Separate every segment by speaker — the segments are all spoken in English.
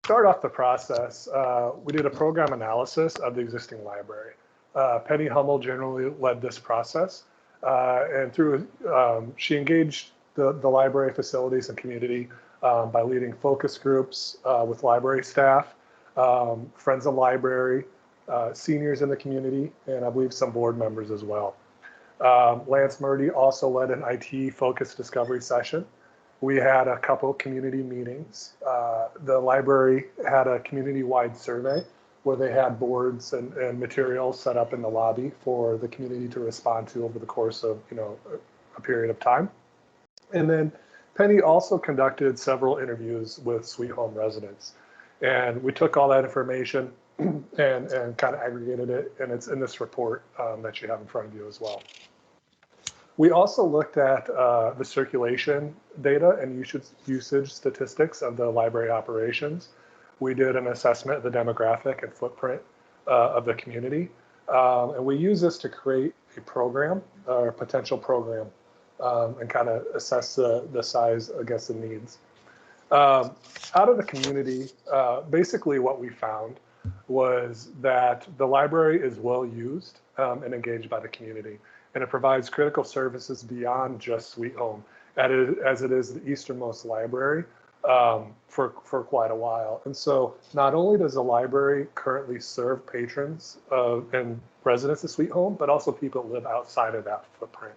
Speaker 1: start off the process, we did a program analysis of the existing library. Penny Hummel generally led this process, and through she engaged the library facilities and community by leading focus groups with library staff, friends of library, seniors in the community, and I believe some board members as well. Lance Murdy also led an IT-focused discovery session. We had a couple community meetings. The library had a community-wide survey where they had boards and materials set up in the lobby for the community to respond to over the course of a period of time. And then Penny also conducted several interviews with Sweet Home residents. And we took all that information and kind of aggregated it, and it's in this report that you have in front of you as well. We also looked at the circulation data and usage statistics of the library operations. We did an assessment of the demographic and footprint of the community. And we use this to create a program or a potential program and kind of assess the size against the needs. Out of the community, basically what we found was that the library is well used and engaged by the community, and it provides critical services beyond just Sweet Home, as it is the easternmost library for quite a while. And so not only does the library currently serve patrons and residents of Sweet Home, but also people that live outside of that footprint.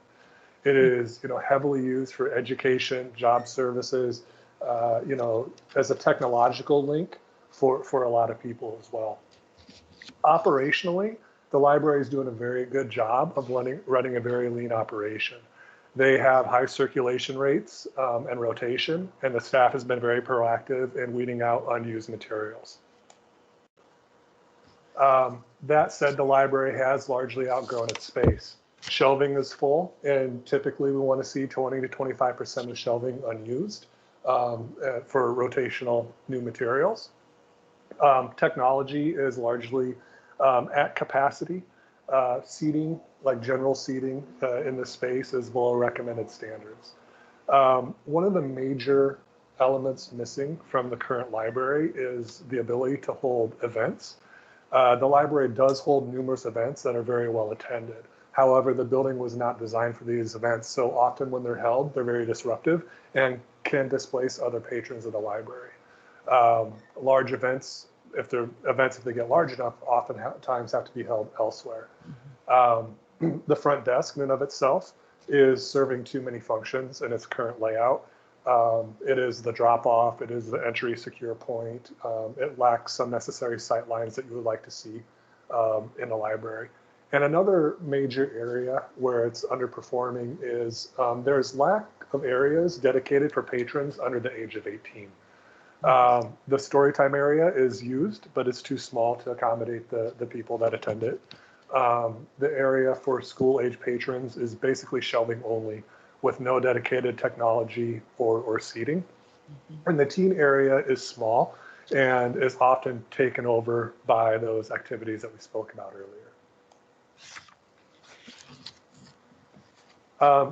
Speaker 1: It is heavily used for education, job services, as a technological link for a lot of people as well. Operationally, the library is doing a very good job of running a very lean operation. They have high circulation rates and rotation, and the staff has been very proactive in weeding out unused materials. That said, the library has largely outgrown its space. Shelving is full, and typically we want to see 20 to 25% of shelving unused for rotational new materials. Technology is largely at capacity. Seating, like general seating in the space, is below recommended standards. One of the major elements missing from the current library is the ability to hold events. The library does hold numerous events that are very well attended. However, the building was not designed for these events, so often when they're held, they're very disruptive and can displace other patrons of the library. Large events, if they get large enough, oftentimes have to be held elsewhere. The front desk in and of itself is serving too many functions in its current layout. It is the drop-off, it is the entry secure point. It lacks some necessary sight lines that you would like to see in the library. And another major area where it's underperforming is there's lack of areas dedicated for patrons under the age of 18. The storytime area is used, but it's too small to accommodate the people that attend it. The area for school-age patrons is basically shelving only, with no dedicated technology or seating. And the teen area is small and is often taken over by those activities that we spoke about earlier.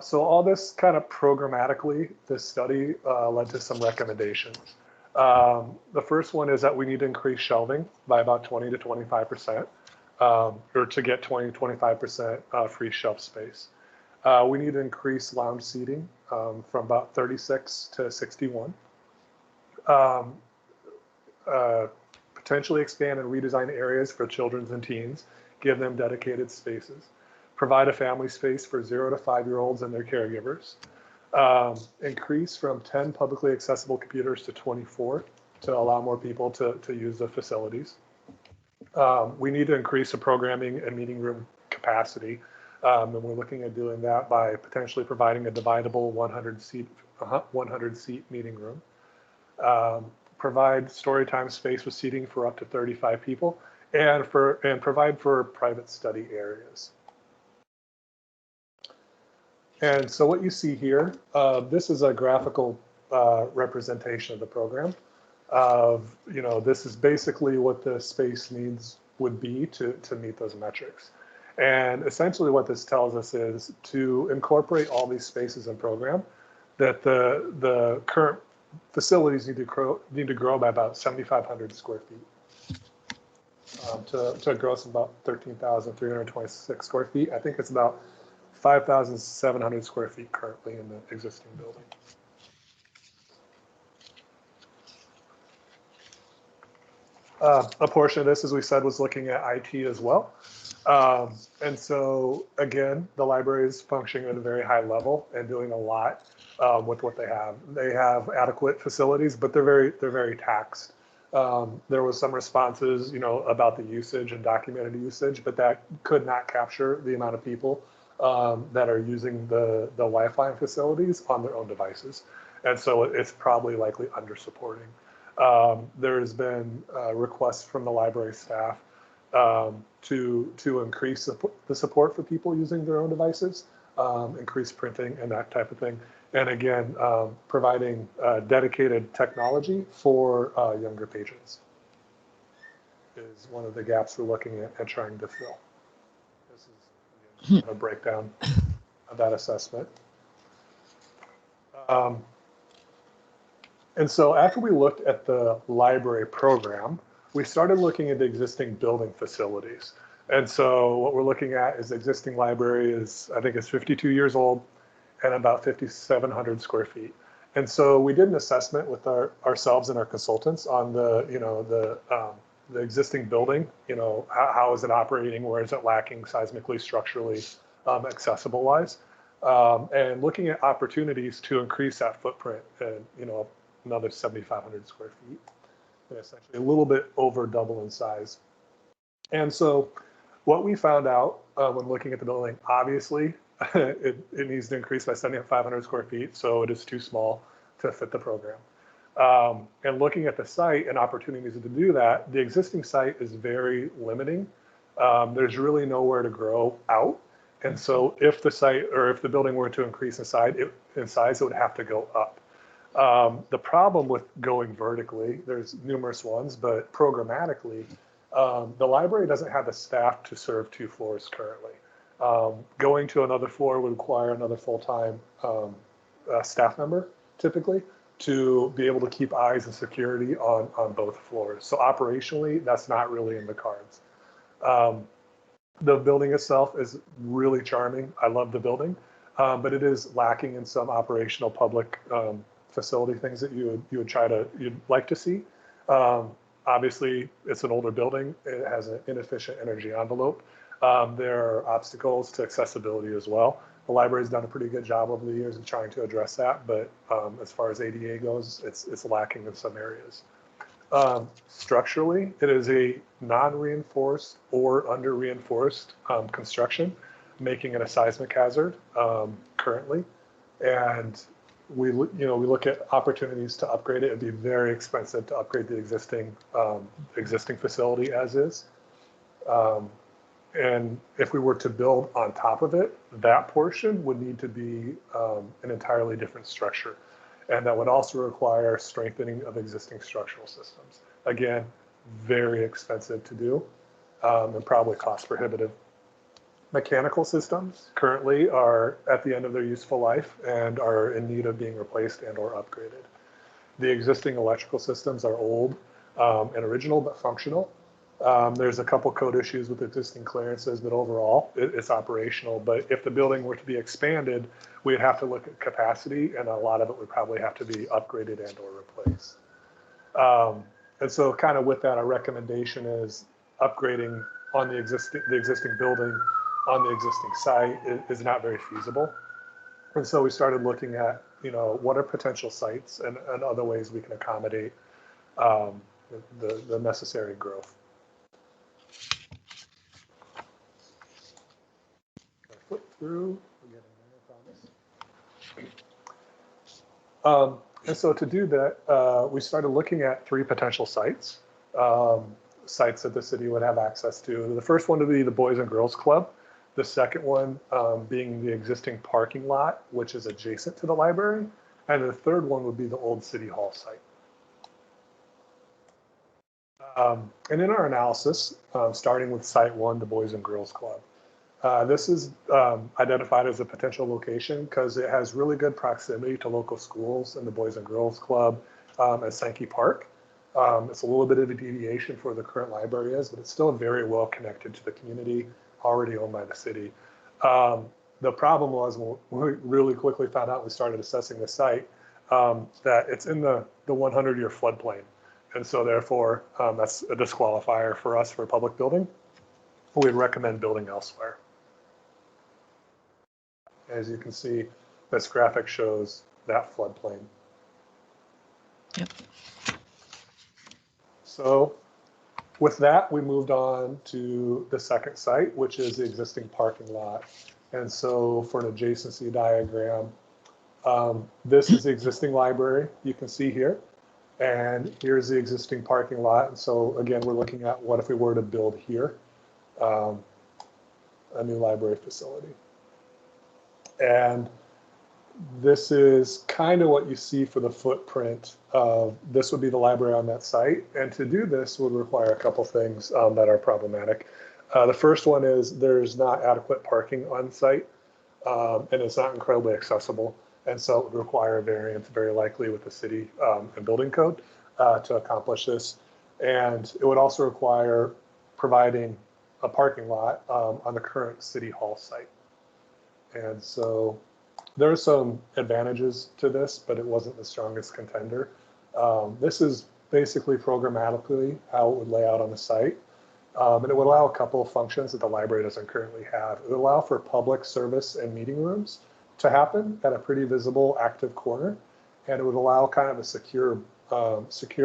Speaker 1: So all this kind of programmatically, this study led to some recommendations. The first one is that we need to increase shelving by about 20 to 25%, or to get 20 to 25% free shelf space. We need to increase lounge seating from about 36 to 61. Potentially expand and redesign areas for children and teens, give them dedicated spaces. Provide a family space for 0 to 5-year-olds and their caregivers. Increase from 10 publicly accessible computers to 24 to allow more people to use the facilities. We need to increase the programming and meeting room capacity. And we're looking at doing that by potentially providing a dividable 100 seat meeting room. Provide story time space with seating for up to 35 people, and provide for private study areas. And so what you see here, this is a graphical representation of the program. This is basically what the space needs would be to meet those metrics. And essentially what this tells us is to incorporate all these spaces in program, that the current facilities need to grow by about 7,500 square feet to a gross of about 13,326 square feet. I think it's about 5,700 square feet currently in the existing building. A portion of this, as we said, was looking at IT as well. And so, again, the library is functioning at a very high level and doing a lot with what they have. They have adequate facilities, but they're very taxed. There was some responses, about the usage and documented usage, but that could not capture the amount of people that are using the Wi-Fi facilities on their own devices. And so it's probably likely under-supporting. There's been requests from the library staff to increase the support for people using their own devices, increase printing and that type of thing. And again, providing dedicated technology for younger patrons is one of the gaps we're looking at and trying to fill. This is again, a breakdown of that assessment. And so after we looked at the library program, we started looking at the existing building facilities. And so what we're looking at is the existing library is, I think it's 52 years old and about 5,700 square feet. And so we did an assessment with ourselves and our consultants on the existing building, how is it operating, where is it lacking seismically, structurally, accessible wise, and looking at opportunities to increase that footprint and, another 7,500 square feet, and essentially a little bit over double in size. And so what we found out when looking at the building, obviously it needs to increase by 7,500 square feet, so it is too small to fit the program. And looking at the site and opportunities to do that, the existing site is very limiting. There's really nowhere to grow out. And so if the site or if the building were to increase in size, it would have to go up. The problem with going vertically, there's numerous ones, but programmatically, the library doesn't have the staff to serve 2 floors currently. Going to another floor would require another full-time staff member, typically, to be able to keep eyes and security on both floors. So operationally, that's not really in the cards. The building itself is really charming. I love the building, but it is lacking in some operational public facility things that you'd like to see. Obviously, it's an older building. It has an inefficient energy envelope. There are obstacles to accessibility as well. The library's done a pretty good job over the years of trying to address that, but as far as ADA goes, it's lacking in some areas. Structurally, it is a non-reinforced or under-reinforced construction, making it a seismic hazard currently. And we look at opportunities to upgrade it. It'd be very expensive to upgrade the existing facility as is. And if we were to build on top of it, that portion would need to be an entirely different structure. And that would also require strengthening of existing structural systems. Again, very expensive to do and probably cost prohibitive. Mechanical systems currently are at the end of their useful life and are in need of being replaced and or upgraded. The existing electrical systems are old and original, but functional. There's a couple code issues with existing clearances, but overall it's operational. But if the building were to be expanded, we'd have to look at capacity, and a lot of it would probably have to be upgraded and or replaced. And so kind of with that, our recommendation is upgrading on the existing building on the existing site is not very feasible. And so we started looking at, what are potential sites and other ways we can accommodate the necessary growth. Flip through, we're getting there, I promise. And so to do that, we started looking at 3 potential sites, sites that the city would have access to. The first one would be the Boys and Girls Club. The second one being the existing parking lot, which is adjacent to the library. And the third one would be the old City Hall site. And in our analysis, starting with Site 1, the Boys and Girls Club, this is identified as a potential location because it has really good proximity to local schools and the Boys and Girls Club. as Sankey Park. It's a little bit of a deviation for the current library is, but it's still very well connected to the community, already owned by the city. The problem was when we really quickly found out, we started assessing the site, that it's in the 100-year floodplain. And so therefore, that's a disqualifier for us for a public building. We'd recommend building elsewhere. As you can see, this graphic shows that floodplain.
Speaker 2: Yep.
Speaker 1: So with that, we moved on to the second site, which is the existing parking lot. And so for an adjacency diagram, this is the existing library you can see here. And here's the existing parking lot. And so again, we're looking at what if we were to build here, a new library facility. And this is kind of what you see for the footprint of this would be the library on that site. And to do this would require a couple things that are problematic. The first one is there's not adequate parking on site, and it's not incredibly accessible. And so it would require a variance, very likely with the city and building code to accomplish this. And it would also require providing a parking lot on the current city hall site. And so there are some advantages to this, but it wasn't the strongest contender. This is basically programmatically how it would lay out on the site. And it would allow a couple of functions that the library doesn't currently have. It would allow for public service and meeting rooms to happen at a pretty visible active corner. And it would allow kind of a secure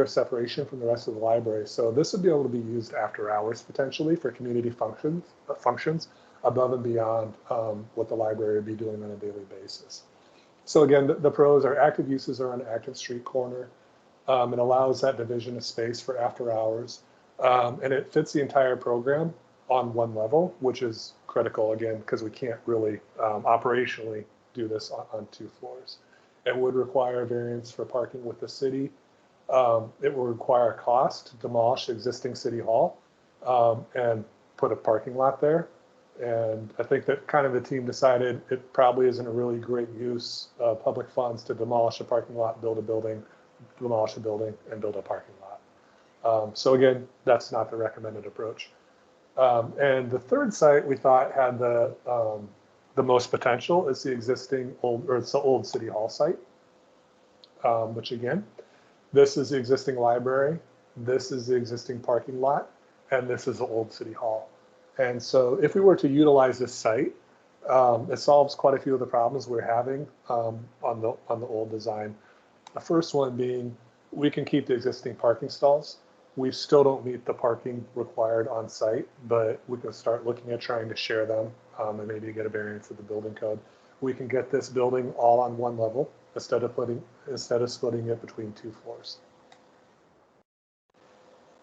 Speaker 1: separation from the rest of the library. So this would be able to be used after hours potentially for community functions above and beyond what the library would be doing on a daily basis. So again, the pros are active uses are on an active street corner. It allows that division of space for after hours. And it fits the entire program on one level, which is critical again, because we can't really operationally do this on 2 floors. It would require a variance for parking with the city. It will require a cost to demolish the existing city hall and put a parking lot there. And I think that kind of the team decided it probably isn't a really great use of public funds to demolish a parking lot, build a building, demolish a building, and build a parking lot. So again, that's not the recommended approach. And the third site we thought had the most potential is the existing it's the old city hall site, which again, this is the existing library, this is the existing parking lot, and this is the old city hall. And so if we were to utilize this site, it solves quite a few of the problems we're having on the old design. The first one being we can keep the existing parking stalls. We still don't meet the parking required on site, but we can start looking at trying to share them and maybe get a variance of the building code. We can get this building all on one level instead of splitting it between 2 floors.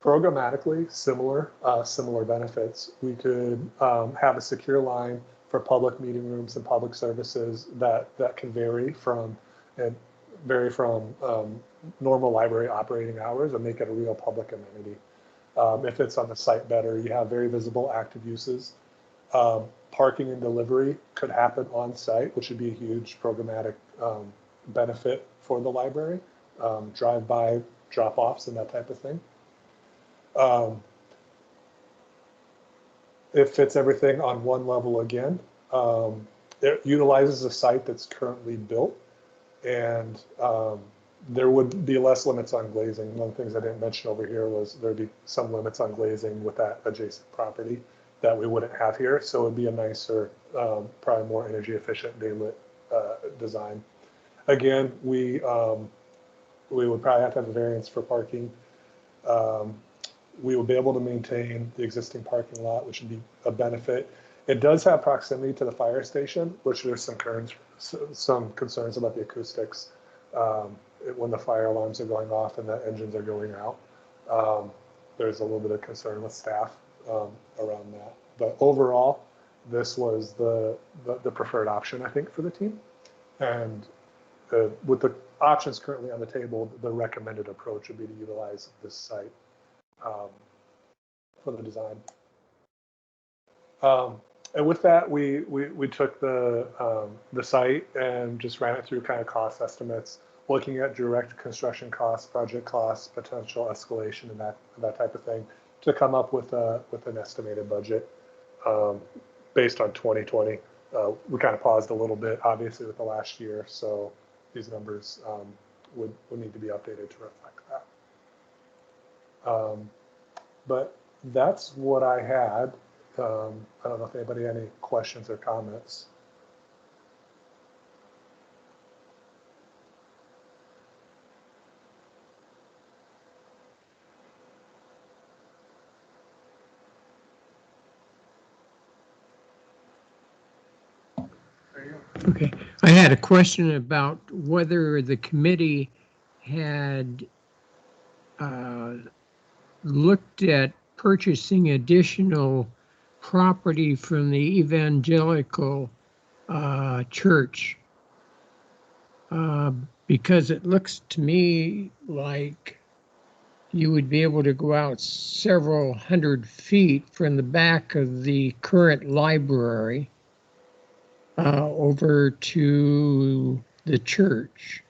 Speaker 1: Programmatically, similar benefits. We could have a secure line for public meeting rooms and public services that can vary from normal library operating hours and make it a real public amenity. If it's on the site better, you have very visible active uses. Parking and delivery could happen on site, which would be a huge programmatic benefit for the library. Drive-by drop-offs and that type of thing. It fits everything on one level again. It utilizes a site that's currently built, and there would be less limits on glazing. One of the things I didn't mention over here was there'd be some limits on glazing with that adjacent property that we wouldn't have here. So it would be a nicer, probably more energy efficient daylit design. Again, we would probably have to have a variance for parking. We will be able to maintain the existing parking lot, which would be a benefit. It does have proximity to the fire station, which there's some concerns about the acoustics when the fire alarms are going off and the engines are going out. There's a little bit of concern with staff around that. But overall, this was the preferred option, I think, for the team. And with the options currently on the table, the recommended approach would be to utilize this site for the design. And with that, we took the site and just ran it through kind of cost estimates. looking at direct construction costs, project costs, potential escalation, and that type of thing to come up with an estimated budget based on 2020. We kind of paused a little bit, obviously, with the last year, so these numbers would need to be updated to reflect that. But that's what I had. I don't know if anybody had any questions or comments.
Speaker 3: Okay, I had a question about whether the committee had looked at purchasing additional property from the evangelical church, because it looks to me like you would be able to go out several hundred feet from the back of the current library over to the church.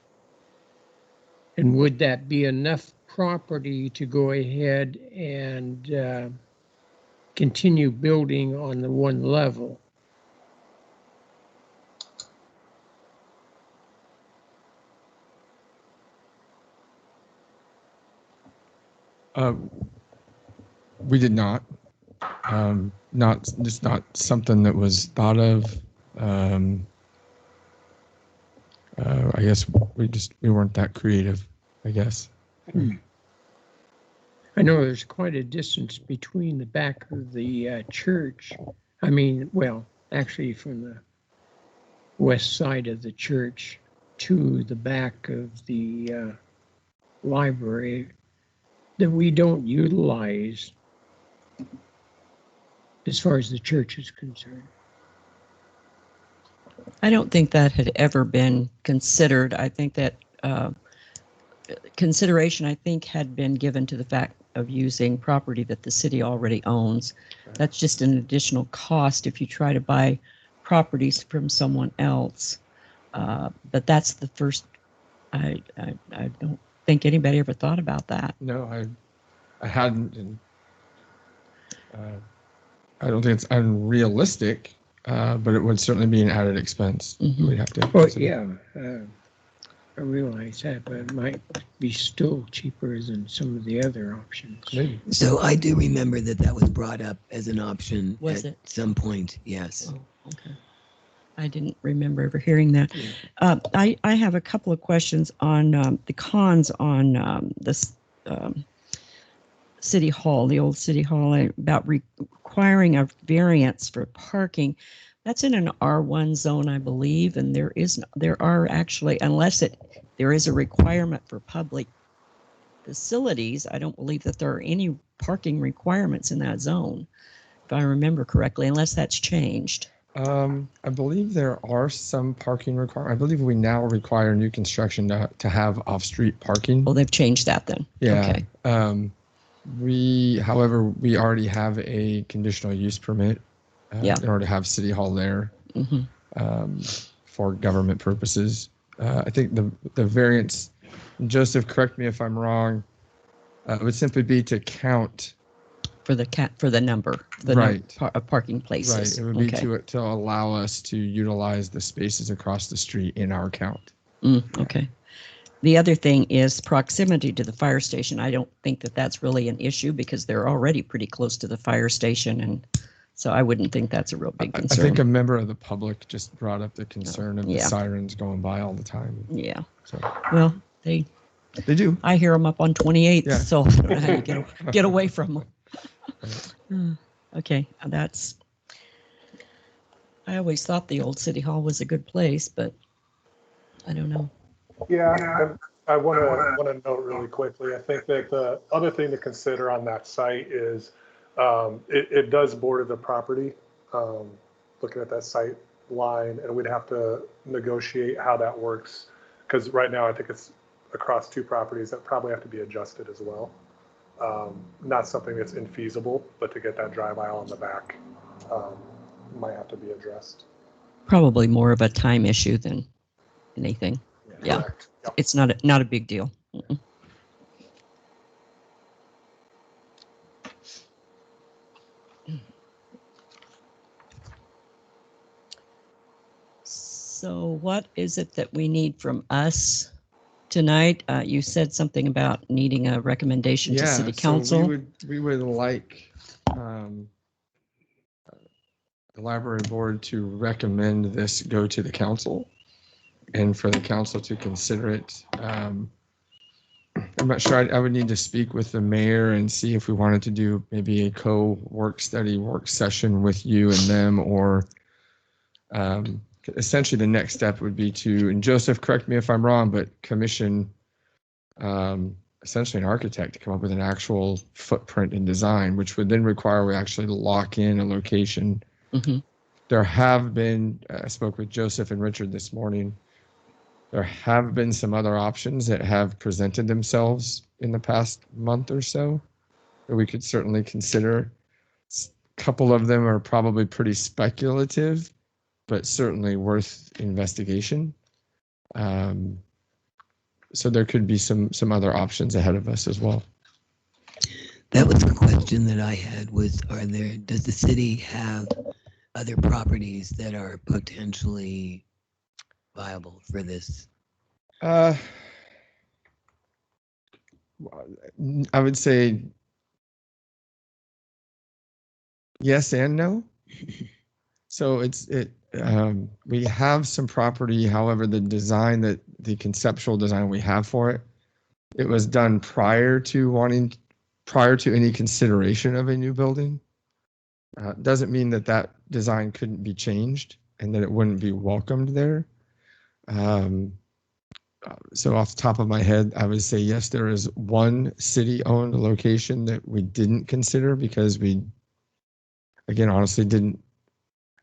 Speaker 3: And would that be enough property to go ahead and continue building on the one level?
Speaker 4: We did not. It's not something that was thought of. I guess we weren't that creative, I guess.
Speaker 3: I know there's quite a distance between the back of the church. I mean, well, actually from the west side of the church to the back of the library that we don't utilize as far as the church is concerned.
Speaker 2: I don't think that had ever been considered. I think that consideration, I think, had been given to the fact of using property that the city already owns. That's just an additional cost if you try to buy properties from someone else. But that's the first, I don't think anybody ever thought about that.
Speaker 4: No, I hadn't, and I don't think it's unrealistic, but it would certainly be an added expense.
Speaker 2: Mm-hmm.
Speaker 4: We'd have to.
Speaker 3: Well,
Speaker 4: consider.
Speaker 3: yeah, I realize that, but it might be still cheaper than some of the other options.
Speaker 4: Maybe.
Speaker 5: So I do remember that was brought up as an option
Speaker 2: Was
Speaker 5: at
Speaker 2: it?
Speaker 5: some point, yes.
Speaker 2: Oh, okay. I didn't remember ever hearing that.
Speaker 3: Yeah.
Speaker 2: I have a couple of questions on the cons on this City Hall, the old City Hall, about requiring a variance for parking. That's in an R1 zone, I believe, and there are actually, unless there is a requirement for public facilities, I don't believe that there are any parking requirements in that zone, if I remember correctly, unless that's changed.
Speaker 4: I believe there are some parking requirements. I believe we now require new construction to have off-street parking.
Speaker 2: Oh, they've changed that then.
Speaker 4: Yeah.
Speaker 2: Okay.
Speaker 4: However, we already have a conditional use permit
Speaker 2: Yeah.
Speaker 4: in order to have City Hall there
Speaker 2: Mm-hmm.
Speaker 4: for government purposes. I think the variance, Joseph, correct me if I'm wrong, would simply be to count.
Speaker 2: For the number,
Speaker 4: Right.
Speaker 2: Of parking places.
Speaker 4: Right. It would be
Speaker 2: Okay.
Speaker 4: to allow us to utilize the spaces across the street in our count.
Speaker 2: Okay. The other thing is proximity to the fire station. I don't think that that's really an issue because they're already pretty close to the fire station, and so I wouldn't think that's a real big
Speaker 4: I
Speaker 2: concern.
Speaker 4: think a member of the public just brought up the concern of the
Speaker 2: Yeah.
Speaker 4: sirens going by all the time.
Speaker 2: Yeah.
Speaker 4: So
Speaker 2: Well, they
Speaker 4: do.
Speaker 2: I hear them up on 28th,
Speaker 4: Yeah.
Speaker 2: so I don't know how you get away from them. Okay, I always thought the old City Hall was a good place, but I don't know.
Speaker 1: Yeah, I want to note really quickly. I think that the other thing to consider on that site is it does border the property. Looking at that site line, and we'd have to negotiate how that works because right now I think it's across two properties that probably have to be adjusted as well. Not something that's infeasible, but to get that drive aisle in the back might have to be addressed.
Speaker 2: Probably more of a time issue than anything. Yeah.
Speaker 1: Correct.
Speaker 2: It's not a big deal. Mm-mm. So what is it that we need from us tonight? You said something about needing a recommendation to city council.
Speaker 4: So we would like the library board to recommend this go to the council and for the council to consider it. I'm not sure. I would need to speak with the mayor and see if we wanted to do maybe a work session with you and them, or essentially the next step would be to, and Joseph, correct me if I'm wrong, but commission essentially an architect to come up with an actual footprint and design, which would then require we actually lock in a location.
Speaker 2: Mm-hmm.
Speaker 4: There have been, I spoke with Joseph and Richard this morning. There have been some other options that have presented themselves in the past month or so that we could certainly consider. A couple of them are probably pretty speculative, but certainly worth investigation. So there could be some other options ahead of us as well.
Speaker 5: That was the question that I had, was does the city have other properties that are potentially viable for this?
Speaker 4: I would say yes and no. So we have some property. However, the conceptual design we have for it was done prior to any consideration of a new building. Doesn't mean that design couldn't be changed and that it wouldn't be welcomed there. So off the top of my head, I would say yes, there is one city-owned location that we didn't consider because honestly didn't.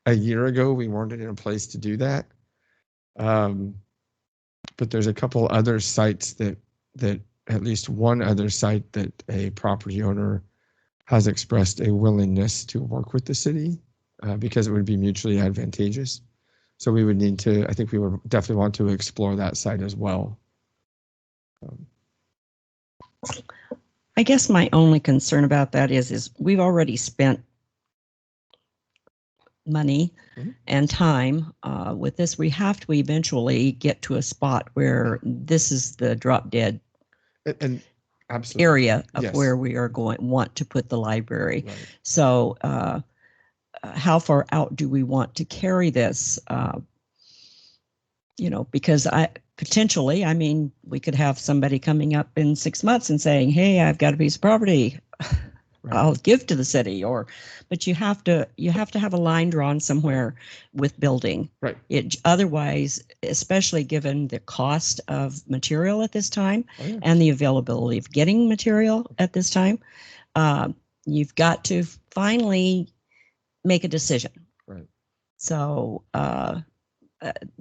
Speaker 4: A year ago, we weren't in a place to do that. But there's a couple other sites that at least one other site that a property owner has expressed a willingness to work with the city because it would be mutually advantageous. So we would need to, I think we would definitely want to explore that site as well.
Speaker 2: I guess my only concern about that is we've already spent money and time with this. We have to eventually get to a spot where this is the drop dead
Speaker 4: and absolutely
Speaker 2: area of
Speaker 4: yes.
Speaker 2: where we are want to put the library.
Speaker 4: Right.
Speaker 2: So how far out do we want to carry this? Because I mean, we could have somebody coming up in 6 months and saying, hey, I've got a piece of property. Right. I'll give to the city, but you have to have a line drawn somewhere with building.
Speaker 4: Right.
Speaker 2: Otherwise, especially given the cost of material at this time and the availability of getting material at this time, you've got to finally make a decision.
Speaker 4: Right. So,
Speaker 2: and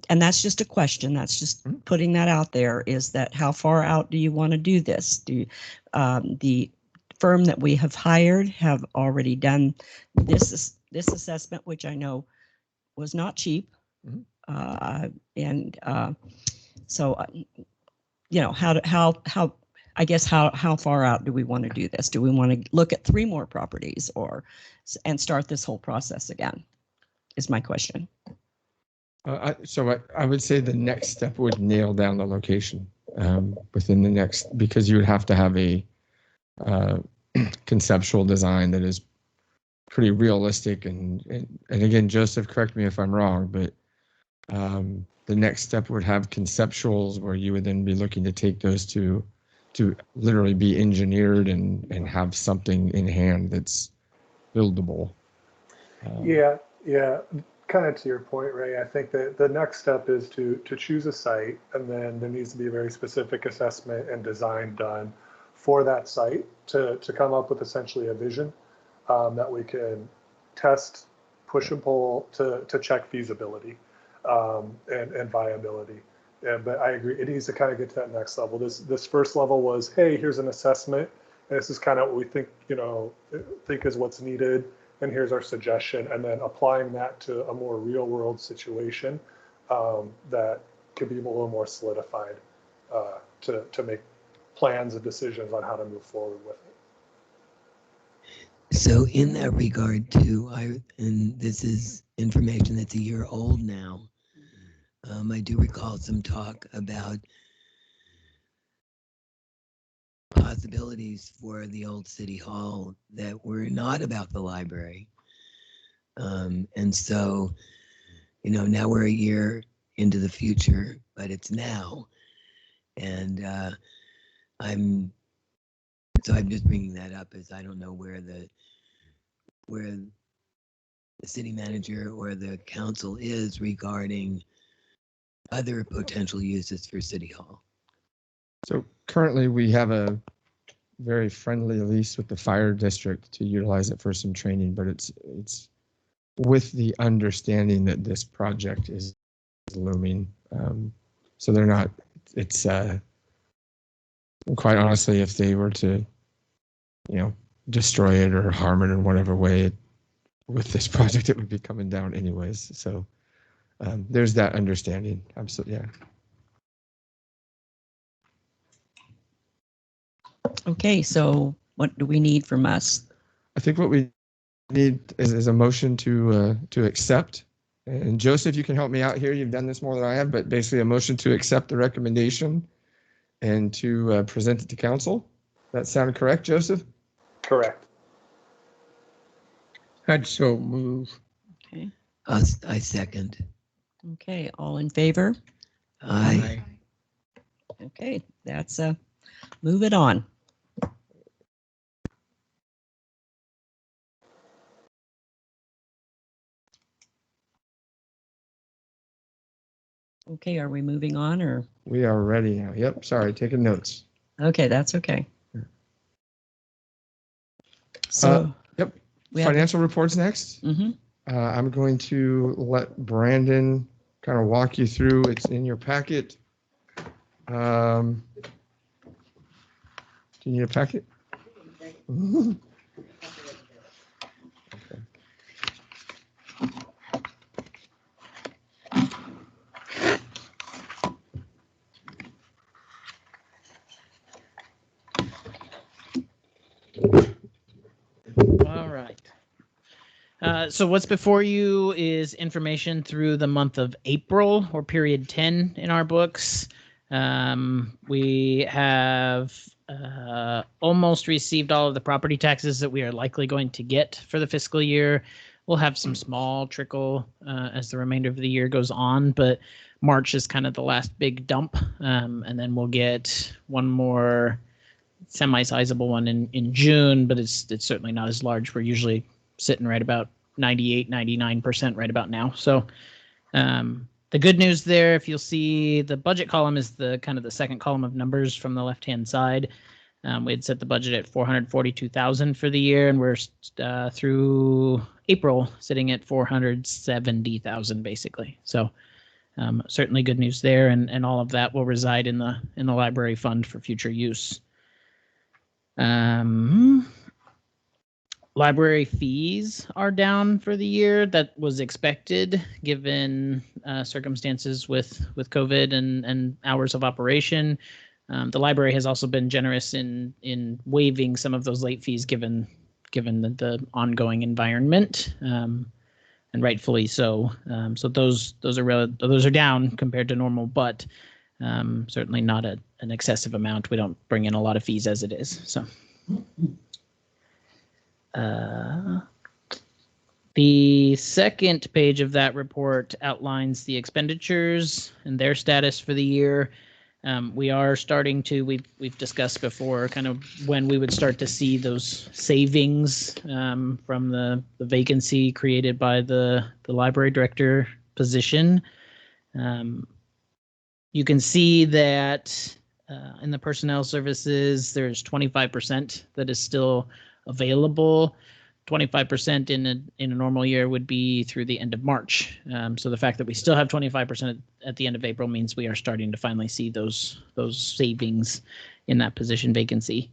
Speaker 2: that's just a question. That's just putting that out there. Is that how far out do you want to do this? The firm that we have hired have already done this assessment, which I know was not cheap. So how far out do we want to do this? Do we want to look at 3 more properties and start this whole process again? Is my question.
Speaker 4: So I would say the next step would nail down the location within the next, because you would have to have a conceptual design that is pretty realistic. And again, Joseph, correct me if I'm wrong, but the next step would have conceptuals where you would then be looking to take those to literally be engineered and have something in hand that's buildable.
Speaker 1: Yeah. Kind of to your point, Ray, I think that the next step is to choose a site, and then there needs to be a very specific assessment and design done for that site to come up with essentially a vision that we can test, push and pull to check feasibility and viability. But I agree, it needs to kind of get to that next level. This first level was, hey, here's an assessment, and this is kind of what we think is what's needed, and here's our suggestion, and then applying that to a more real world situation that could be a little more solidified. to make plans and decisions on how to move forward with it.
Speaker 5: So in that regard too, and this is information that's a year old now, I do recall some talk about possibilities for the old city hall that were not about the library. And so, now we're a year into the future, but it's now. And I'm just bringing that up as I don't know where the city manager or the council is regarding other potential uses for City Hall.
Speaker 4: So currently we have a very friendly lease with the fire district to utilize it for some training, but it's with the understanding that this project is looming. So they're not, it's quite honestly, if they were to, destroy it or harm it in whatever way, with this project, it would be coming down anyways. So there's that understanding. Absolutely, yeah.
Speaker 2: Okay, so what do we need from us?
Speaker 4: I think what we need is a motion to accept. And Joseph, you can help me out here. You've done this more than I have, but basically a motion to accept the recommendation and to present it to council. That sound correct, Joseph?
Speaker 1: Correct.
Speaker 3: I'd so move.
Speaker 2: Okay.
Speaker 5: I second.
Speaker 2: Okay, all in favor?
Speaker 5: Aye.
Speaker 2: Okay, that's move it on. Okay, are we moving on or?
Speaker 4: We are ready now. Yep, sorry, taking notes.
Speaker 2: Okay, that's okay. So,
Speaker 4: yep,
Speaker 2: we have,
Speaker 4: financial reports next.
Speaker 2: mm-hmm.
Speaker 4: I'm going to let Brandon kind of walk you through. It's in your packet. Do you need a packet? Okay.
Speaker 6: All right. So what's before you is information through the month of April, or period 10 in our books. We have almost received all of the property taxes that we are likely going to get for the fiscal year. We'll have some small trickle as the remainder of the year goes on, but March is kind of the last big dump. And then we'll get one more semi-sizable one in June, but it's certainly not as large. We're usually sitting right about 98-99% right about now. So the good news there, if you'll see, the budget column is the kind of the second column of numbers from the left-hand side. We had set the budget at $442,000 for the year, and we're through April sitting at $470,000 basically. So certainly good news there, and all of that will reside in the library fund for future use. Library fees are down for the year. That was expected given circumstances with COVID and hours of operation. The library has also been generous in waiving some of those late fees given the ongoing environment, and rightfully so. So those are down compared to normal, but certainly not an excessive amount. We don't bring in a lot of fees as it is. So. The second page of that report outlines the expenditures and their status for the year. We are starting to, we've discussed before kind of when we would start to see those savings from the vacancy created by the library director position. You can see that in the personnel services, there's 25% that is still available. 25% in a normal year would be through the end of March. So the fact that we still have 25% at the end of April means we are starting to finally see those savings in that position vacancy.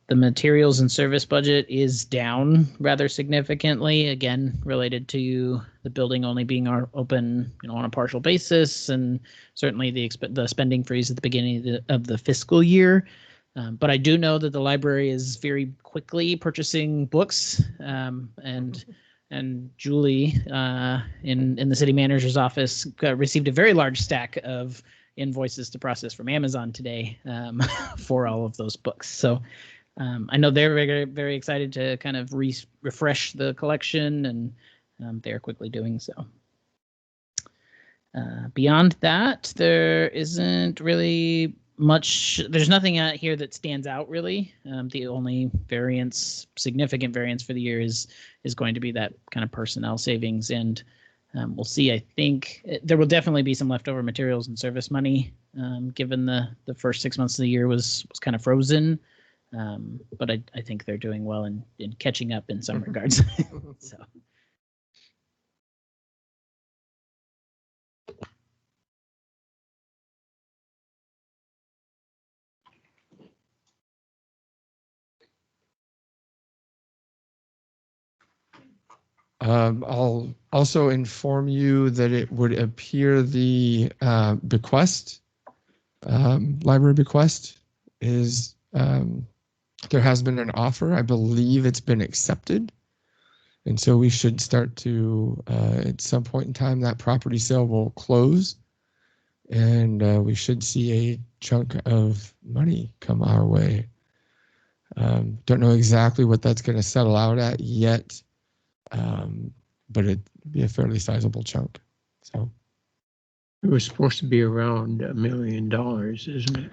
Speaker 6: The materials and service budget is down rather significantly, again, related to the building only being open, on a partial basis, and certainly the spending freeze at the beginning of the fiscal year. But I do know that the library is very quickly purchasing books, and Julie in the city manager's office received a very large stack of invoices to process from Amazon today for all of those books. So I know they're very, very excited to kind of refresh the collection, and they're quickly doing so. Beyond that, there isn't really much. There's nothing out here that stands out really. The only significant variance for the year is going to be that kind of personnel savings, and we'll see. I think there will definitely be some leftover materials and service money, given the first 6 months of the year was kind of frozen. But I think they're doing well in catching up in some regards. So.
Speaker 4: I'll also inform you that it would appear the bequest, library bequest, is there has been an offer. I believe it's been accepted. And so we should start to, at some point in time, that property sale will close. And we should see a chunk of money come our way. Don't know exactly what that's going to settle out at yet. But it'd be a fairly sizable chunk. So
Speaker 3: it was supposed to be around $1 million, isn't it?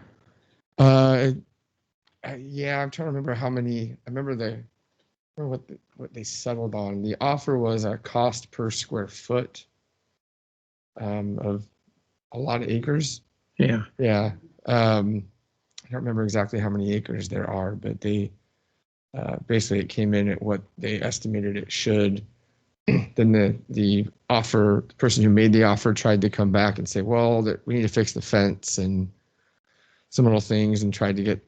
Speaker 4: Yeah, I'm trying to remember how many. I remember what they settled on. The offer was a cost per square foot of a lot of acres.
Speaker 3: Yeah.
Speaker 4: Yeah. I don't remember exactly how many acres there are, but they basically it came in at what they estimated it should. Then the person who made the offer tried to come back and say, well, we need to fix the fence and some little things, and tried to get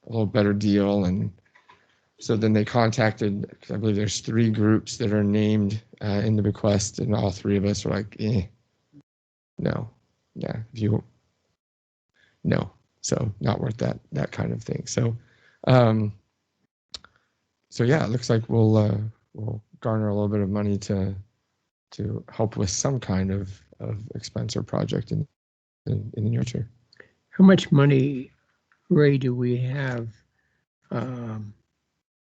Speaker 4: a little better deal. And so then they contacted, because I believe there's 3 groups that are named in the bequest, and all 3 of us were like, no, yeah, no, so not worth that kind of thing. So, yeah, it looks like we'll garner a little bit of money to help with some kind of expense or project in the near future.
Speaker 3: How much money, Ray, do we have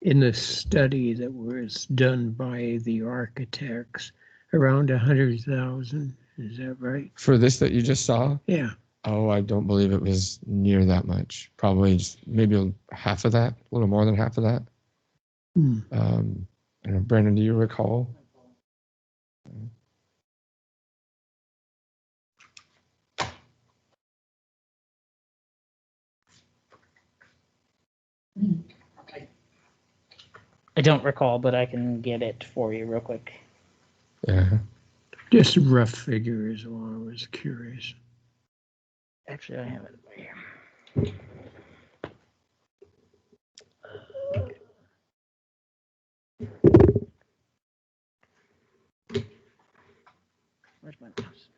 Speaker 3: in the study that was done by the architects? Around 100,000, is that right?
Speaker 4: For this that you just saw?
Speaker 3: Yeah.
Speaker 4: Oh, I don't believe it was near that much. Probably just maybe half of that, a little more than half of that. I don't know, Brandon, do you recall?
Speaker 6: I don't recall, but I can get it for you real quick.
Speaker 4: Yeah.
Speaker 3: Just a rough figure is all I was curious.
Speaker 6: Actually, I have it right here. Where's my mouse?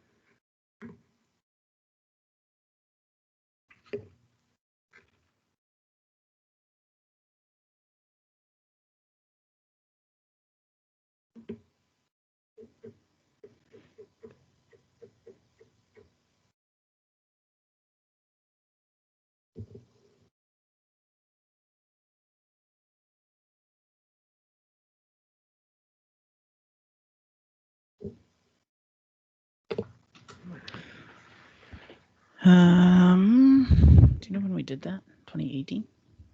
Speaker 6: Do you know when we did that? 2018?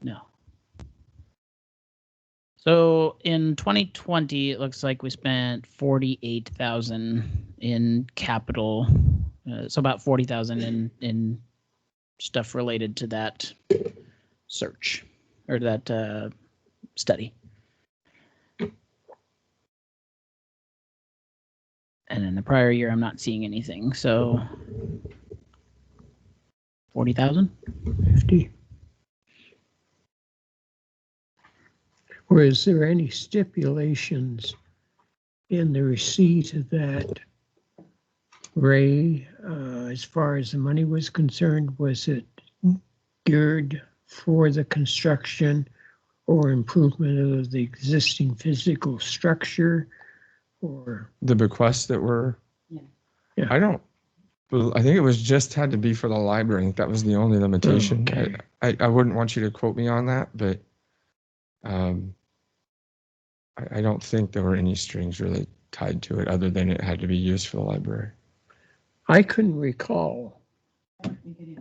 Speaker 6: No. So in 2020, it looks like we spent 48,000 in capital. So about 40,000 in stuff related to that search or that study. And in the prior year, I'm not seeing anything. So 40,000?
Speaker 3: 50. Was there any stipulations in the receipt that Ray, as far as the money was concerned? Was it geared for the construction or improvement of the existing physical structure, or?
Speaker 4: The bequests that were,
Speaker 3: Yeah.
Speaker 4: I think it was just had to be for the library. I think that was the only limitation.
Speaker 3: Okay.
Speaker 4: I wouldn't want you to quote me on that, but I don't think there were any strings really tied to it other than it had to be used for the library.
Speaker 3: I couldn't recall.
Speaker 2: I don't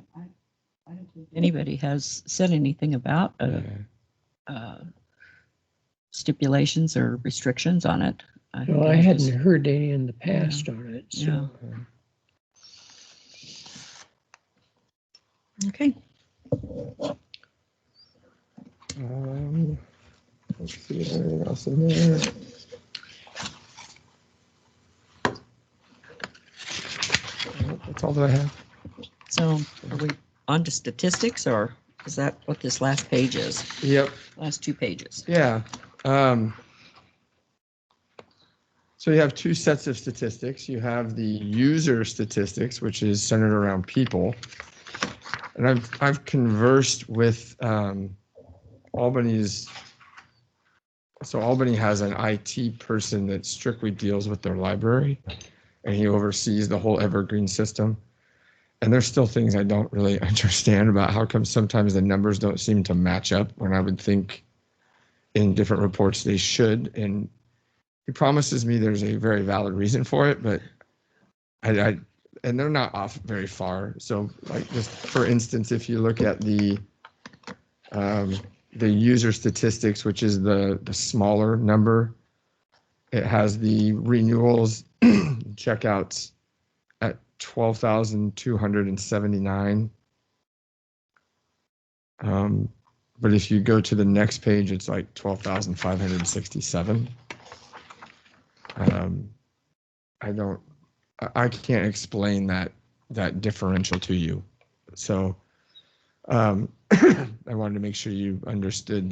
Speaker 2: think anybody has said anything about stipulations or restrictions on it.
Speaker 3: Well, I hadn't heard any in the past on it, so.
Speaker 2: Okay.
Speaker 4: Let's see if there's anything else in there. That's all that I have.
Speaker 2: So are we on to statistics, or is that what this last page is?
Speaker 4: Yep.
Speaker 2: Last 2 pages.
Speaker 4: Yeah. So you have 2 sets of statistics. You have the user statistics, which is centered around people. And I've conversed with Albany's. So Albany has an IT person that strictly deals with their library, and he oversees the whole Evergreen system. And there's still things I don't really understand about how come sometimes the numbers don't seem to match up when I would think in different reports they should. And he promises me there's a very valid reason for it, but and they're not off very far. So like just for instance, if you look at the user statistics, which is the smaller number, it has the renewals checkouts at 12,279. But if you go to the next page, it's like 12,567. I can't explain that differential to you. So I wanted to make sure you understood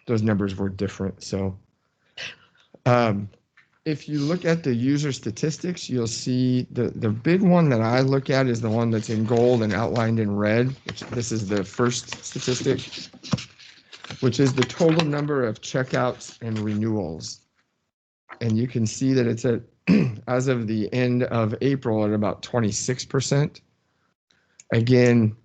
Speaker 4: those numbers were different. So if you look at the user statistics, you'll see the big one that I look at is the one that's in gold and outlined in red, which this is the first statistic, which is the total number of checkouts and renewals. And you can see that it's at, as of the end of April, at about 26%. Again,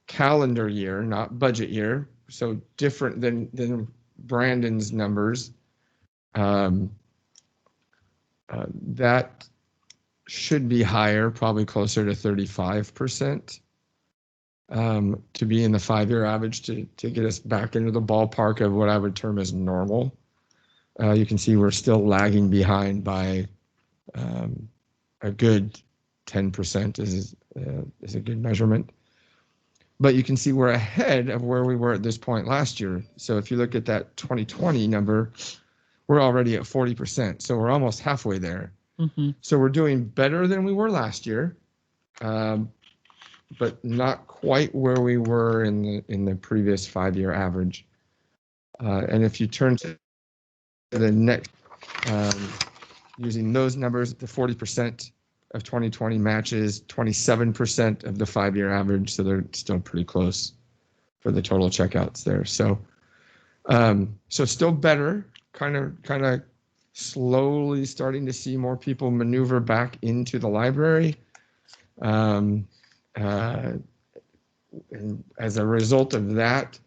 Speaker 4: calendar year, not budget year, so different than Brandon's numbers. That should be higher, probably closer to 35%, to be in the 5-year average to get us back into the ballpark of what I would term as normal. You can see we're still lagging behind by a good 10% is a good measurement. But you can see we're ahead of where we were at this point last year. So if you look at that 2020 number, we're already at 40%. So we're almost halfway there.
Speaker 2: Mm-hmm.
Speaker 4: So we're doing better than we were last year, but not quite where we were in the previous 5-year average. And if you turn to the next, using those numbers, the 40% of 2020 matches 27% of the 5-year average, so they're still pretty close for the total checkouts there. So, so still better. Kind of slowly starting to see more people maneuver back into the library. And as a result of that,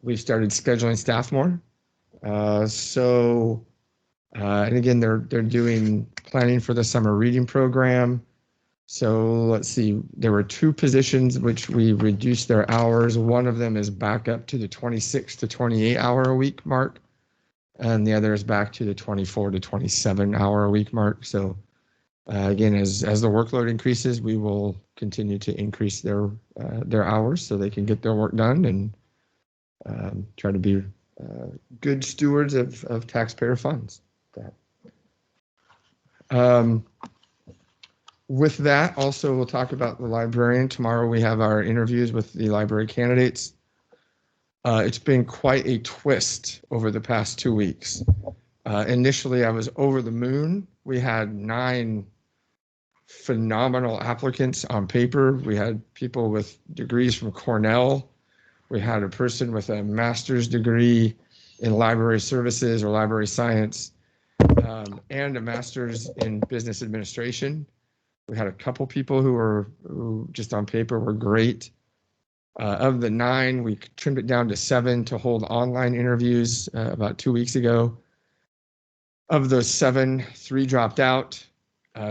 Speaker 4: we started scheduling staff more. And again, they're doing planning for the summer reading program. So let's see, there were 2 positions which we reduced their hours. One of them is back up to the 26 to 28 hour a week mark, and the other is back to the 24 to 27 hour a week mark. So again, as the workload increases, we will continue to increase their hours so they can get their work done and try to be good stewards of taxpayer funds. With that, also we'll talk about the librarian. Tomorrow we have our interviews with the library candidates. It's been quite a twist over the past 2 weeks. Initially, I was over the moon. We had 9 phenomenal applicants on paper. We had people with degrees from Cornell. We had a person with a master's degree in library services or library science, and a master's in business administration. We had a couple people who just on paper were great. Of the 9, we trimmed it down to 7 to hold online interviews about 2 weeks ago. Of those 7, 3 dropped out.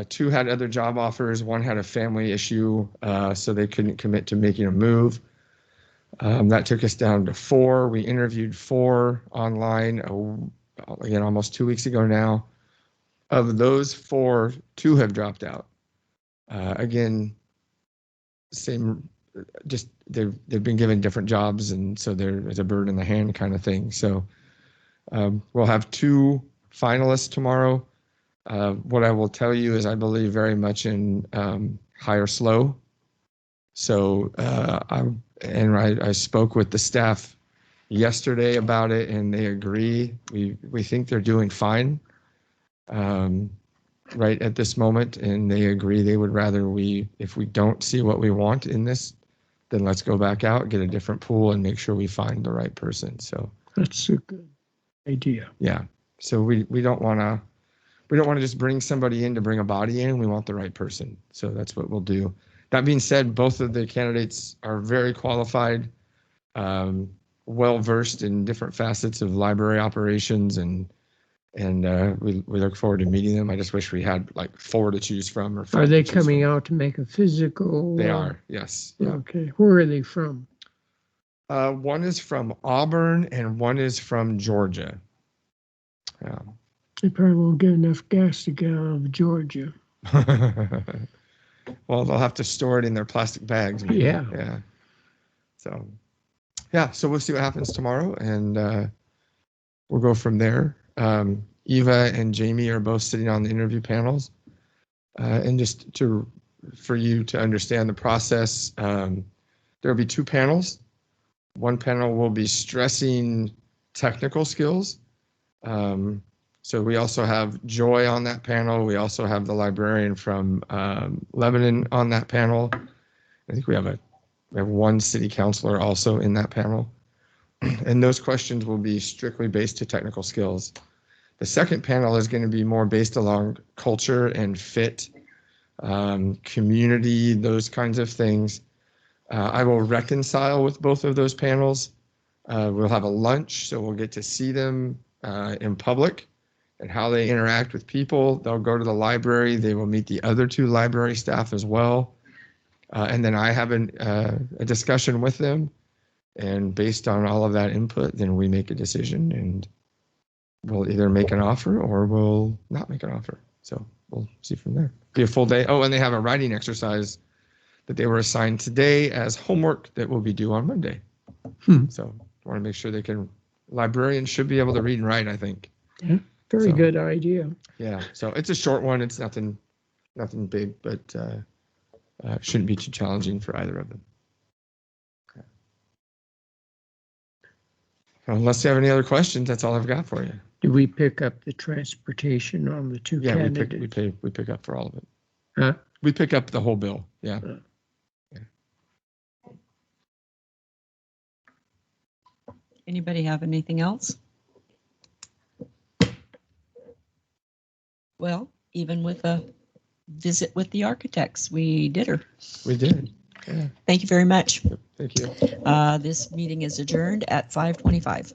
Speaker 4: 2 had other job offers. 1 had a family issue, so they couldn't commit to making a move. That took us down to 4. We interviewed 4 online, again, almost 2 weeks ago now. Of those 4, 2 have dropped out. Again, same, just they've been given different jobs, and so there's a bird in the hand kind of thing. So we'll have 2 finalists tomorrow. What I will tell you is I believe very much in hire slow. So I spoke with the staff yesterday about it, and they agree. We think they're doing fine right at this moment, and they agree they would rather if we don't see what we want in this, then let's go back out, get a different pool, and make sure we find the right person. So
Speaker 3: That's a good idea.
Speaker 4: yeah. So we don't want to just bring somebody in to bring a body in. We want the right person. So that's what we'll do. That being said, both of the candidates are very qualified, well-versed in different facets of library operations, and we look forward to meeting them. I just wish we had like 4 to choose from. Or 5
Speaker 3: Are they
Speaker 4: to choose
Speaker 3: coming
Speaker 4: from.
Speaker 3: out to make a physical?
Speaker 4: They are, yes. Yeah.
Speaker 3: Okay. Where are they from?
Speaker 4: One is from Auburn and one is from Georgia. Yeah.
Speaker 3: They probably won't get enough gas to get out of Georgia.
Speaker 4: Well, they'll have to store it in their plastic bags. Maybe.
Speaker 3: Yeah.
Speaker 4: Yeah. So, yeah. So we'll see what happens tomorrow, and we'll go from there. Eva and Jamie are both sitting on the interview panels, and just for you to understand the process, there will be 2 panels. One panel will be stressing technical skills. So we also have Joy on that panel. We also have the librarian from Lebanon on that panel. I think we have 1 city councilor also in that panel. And those questions will be strictly based to technical skills. The second panel is going to be more based along culture and fit, community, those kinds of things. I will reconcile with both of those panels. We'll have a lunch, so we'll get to see them in public and how they interact with people. They'll go to the library. They will meet the other 2 library staff as well. And then I have a discussion with them. And based on all of that input, then we make a decision, and we'll either make an offer or we'll not make an offer. So we'll see from there. Be a full day. Oh, and they have a writing exercise that they were assigned today as homework that will be due on Monday. So I want to make sure librarians should be able to read and write, I think.
Speaker 3: Yeah. Very good idea.
Speaker 4: Yeah. So it's a short one. It's nothing big, but shouldn't be too challenging for either of them. Unless you have any other questions, that's all I've got for you.
Speaker 3: Do we pick up the transportation on the 2 candidates?
Speaker 4: We pick up for all of it.
Speaker 3: Huh?
Speaker 4: We pick up the whole bill. Yeah. Yeah.
Speaker 2: Anybody have anything else? Well, even with a visit with the architects, we did her.
Speaker 4: We did. Yeah.
Speaker 2: Thank you very much.
Speaker 4: Thank you.
Speaker 2: This meeting is adjourned at 5:25.